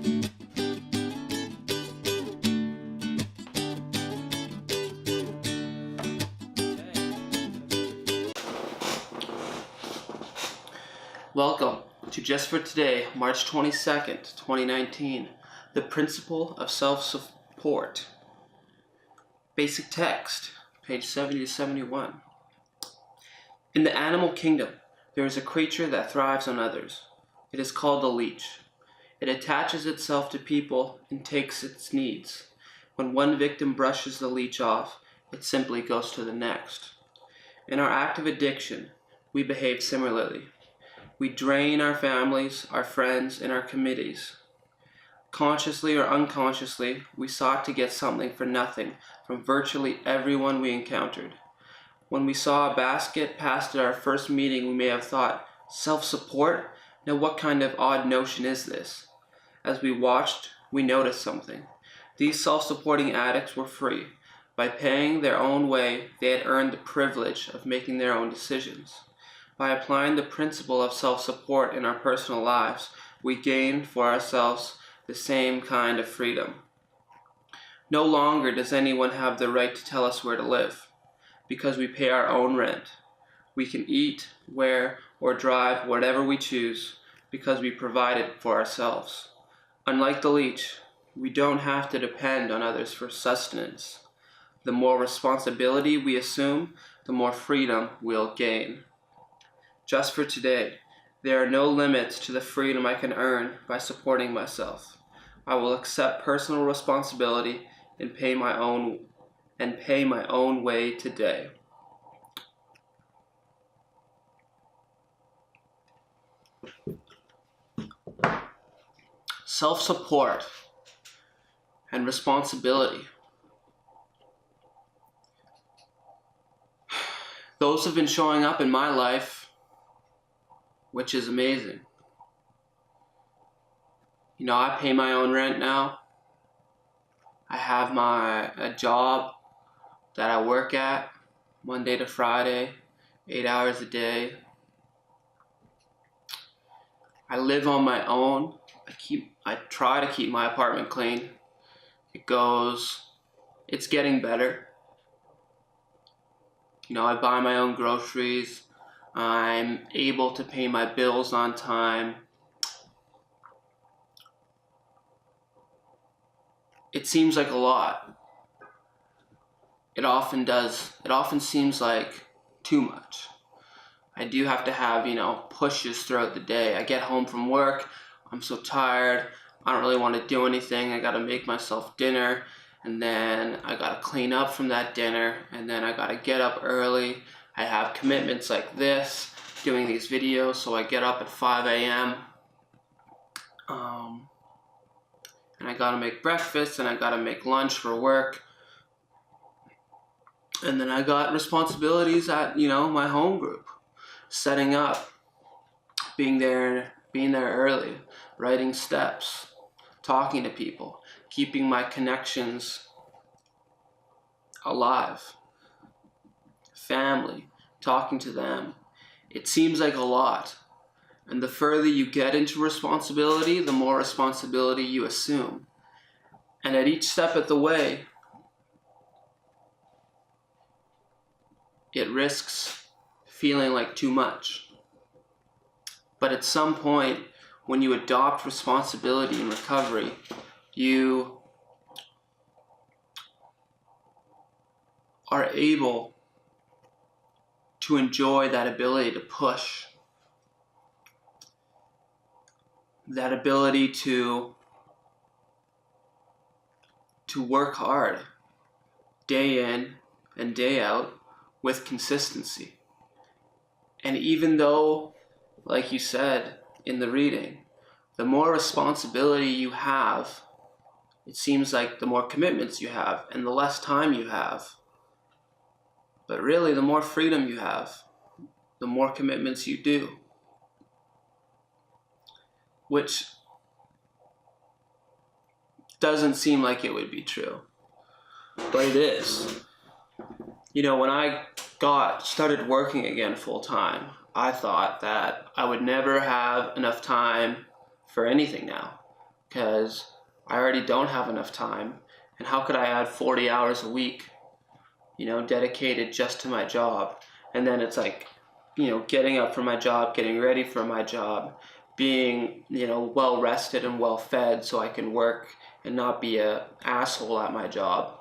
Welcome to Just for Today, March 22nd, 2019, the Principle of Self-Support. Basic text, page 70 to 71. In the animal kingdom, there is a creature that thrives on others. It is called a leech. It attaches itself to people and takes its needs. When one victim brushes the leech off, it simply goes to the next. In our act of addiction, we behave similarly. We drain our families, our friends, and our committees. Consciously or unconsciously, we sought to get something for nothing from virtually everyone we encountered. When we saw a basket passed at our first meeting, we may have thought, self-support? Now what kind of odd notion is this? As we watched, we noticed something. These self-supporting addicts were free. By paying their own way, they had earned the privilege of making their own decisions. By applying the principle of self-support in our personal lives, we gain for ourselves the same kind of freedom. No longer does anyone have the right to tell us where to live, because we pay our own rent. We can eat, wear, or drive whatever we choose, because we provide it for ourselves. Unlike the leech, we don't have to depend on others for sustenance. The more responsibility we assume, the more freedom we'll gain. Just for today, there are no limits to the freedom I can earn by supporting myself. I will accept personal responsibility and pay my own way today. Self-support and responsibility. Those have been showing up in my life, which is amazing. You know, I pay my own rent now. I have a job that I work at Monday to Friday, 8 hours a day. I live on my own. I try to keep my apartment clean. It's getting better. You know, I buy my own groceries. I'm able to pay my bills on time. It seems like a lot. It often does. It often seems like too much. I do have to have, pushes throughout the day. I get home from work, I'm so tired, I don't really want to do anything. I gotta make myself dinner, and then I gotta clean up from that dinner, and then I gotta get up early. I have commitments like this, doing these videos, so I get up at 5 a.m. And I gotta make breakfast, and I gotta make lunch for work. And then I got responsibilities at, my home group. Setting up, being there early, writing steps, talking to people, keeping my connections alive. Family, talking to them. It seems like a lot. And the further you get into responsibility, the more responsibility you assume. And at each step of the way, it risks feeling like too much. But at some point, when you adopt responsibility in recovery, you are able to enjoy that ability to push, that ability to work hard day in and day out with consistency. And even though, like you said in the reading, the more responsibility you have, it seems like the more commitments you have and the less time you have. But really, the more freedom you have, the more commitments you do. Which doesn't seem like it would be true, but it is. When I started working again full time, I thought that I would never have enough time for anything now. because I already don't have enough time. And how could I add 40 hours a week, dedicated just to my job? And then it's like, getting up for my job, getting ready for my job, being, well rested and well fed so I can work and not be a asshole at my job.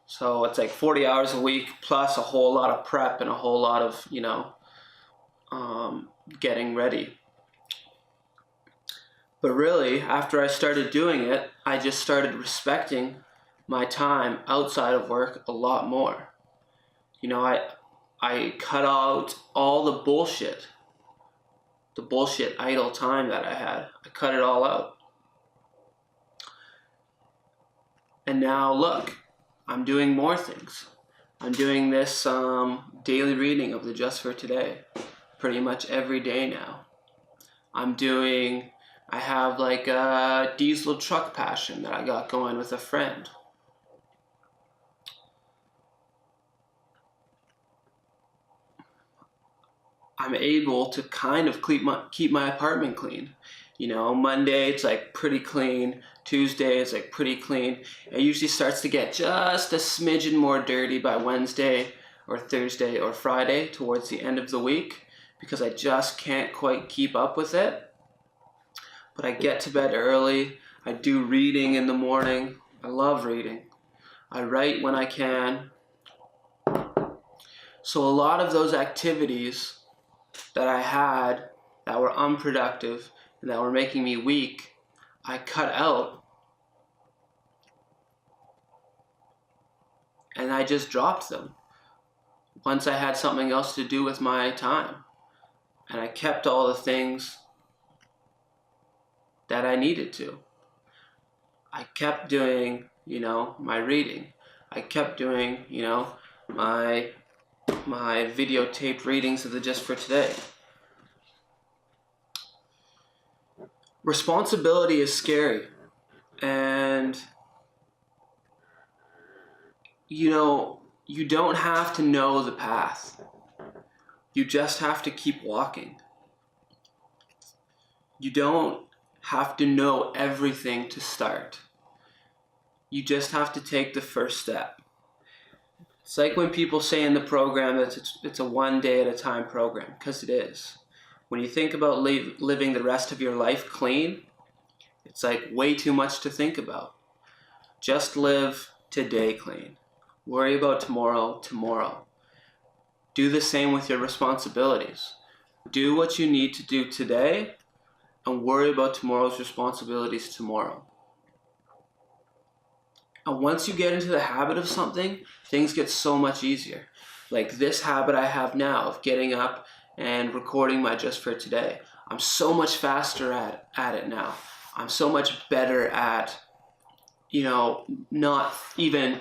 So it's like 40 hours a week plus a whole lot of prep and a whole lot of, getting ready. But really, after I started doing it, I just started respecting my time outside of work a lot more. I cut out all the bullshit idle time that I had. I cut it all out. And now look, I'm doing more things. I'm doing this daily reading of the Just for Today pretty much every day now. I have like a diesel truck passion that I got going with a friend. I'm able to kind of keep my apartment clean. Monday it's like pretty clean. Tuesday it's like pretty clean. It usually starts to get just a smidgen more dirty by Wednesday or Thursday or Friday towards the end of the week because I just can't quite keep up with it. But I get to bed early. I do reading in the morning. I love reading. I write when I can. So a lot of those activities that I had that were unproductive and that were making me weak, I cut out. And I just dropped them once I had something else to do with my time. And I kept all the things that I needed to. I kept doing, my reading. I kept doing, my videotaped readings of the Just for Today. Responsibility is scary. And, you don't have to know the path. You just have to keep walking. You don't have to know everything to start. You just have to take the first step. It's like when people say in the program that it's a one day at a time program, because it is. When you think about living the rest of your life clean, it's like way too much to think about. Just live today clean. Worry about tomorrow. Do the same with your responsibilities. Do what you need to do today and worry about tomorrow's responsibilities tomorrow. And once you get into the habit of something, things get so much easier. Like this habit I have now of getting up and recording my Just for Today. I'm so much faster at it now. I'm so much better at, not even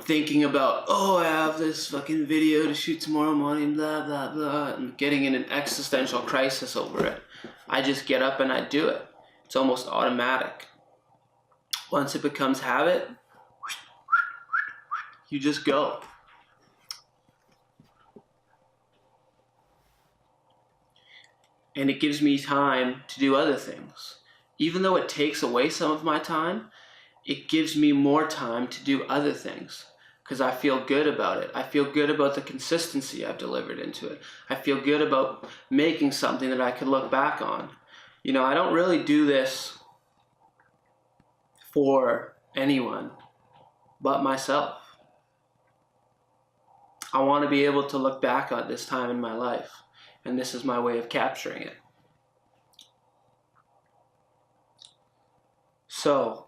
thinking about, I have this fucking video to shoot tomorrow morning, blah, blah, blah, and getting in an existential crisis over it. I just get up and I do it. It's almost automatic. Once it becomes habit, you just go. And it gives me time to do other things. Even though it takes away some of my time, it gives me more time to do other things because I feel good about it. I feel good about the consistency I've delivered into it. I feel good about making something that I can look back on. I don't really do this for anyone but myself. I want to be able to look back on this time in my life, and this is my way of capturing it. So,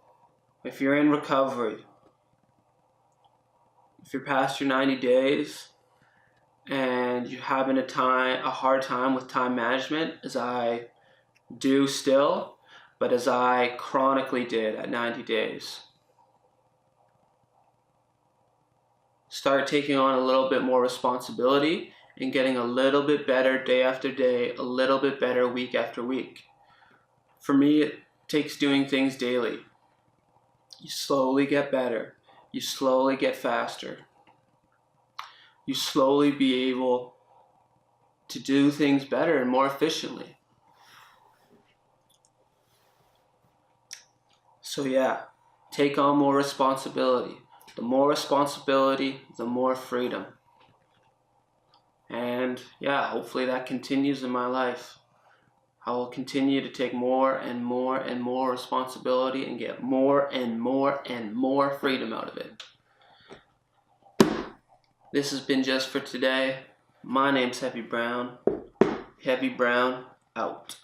if you're in recovery, if you're past your 90 days and you're having a hard time with time management, as I do still, but as I chronically did at 90 days, start taking on a little bit more responsibility and getting a little bit better day after day, a little bit better week after week. For me, it takes doing things daily. You slowly get better. You slowly get faster. You slowly be able to do things better and more efficiently. So yeah, take on more responsibility. The more responsibility, the more freedom. And yeah, hopefully that continues in my life. I will continue to take more and more and more responsibility and get more and more and more freedom out of it. This has been Just for Today. My name's Heavy Brown. Heavy Brown out.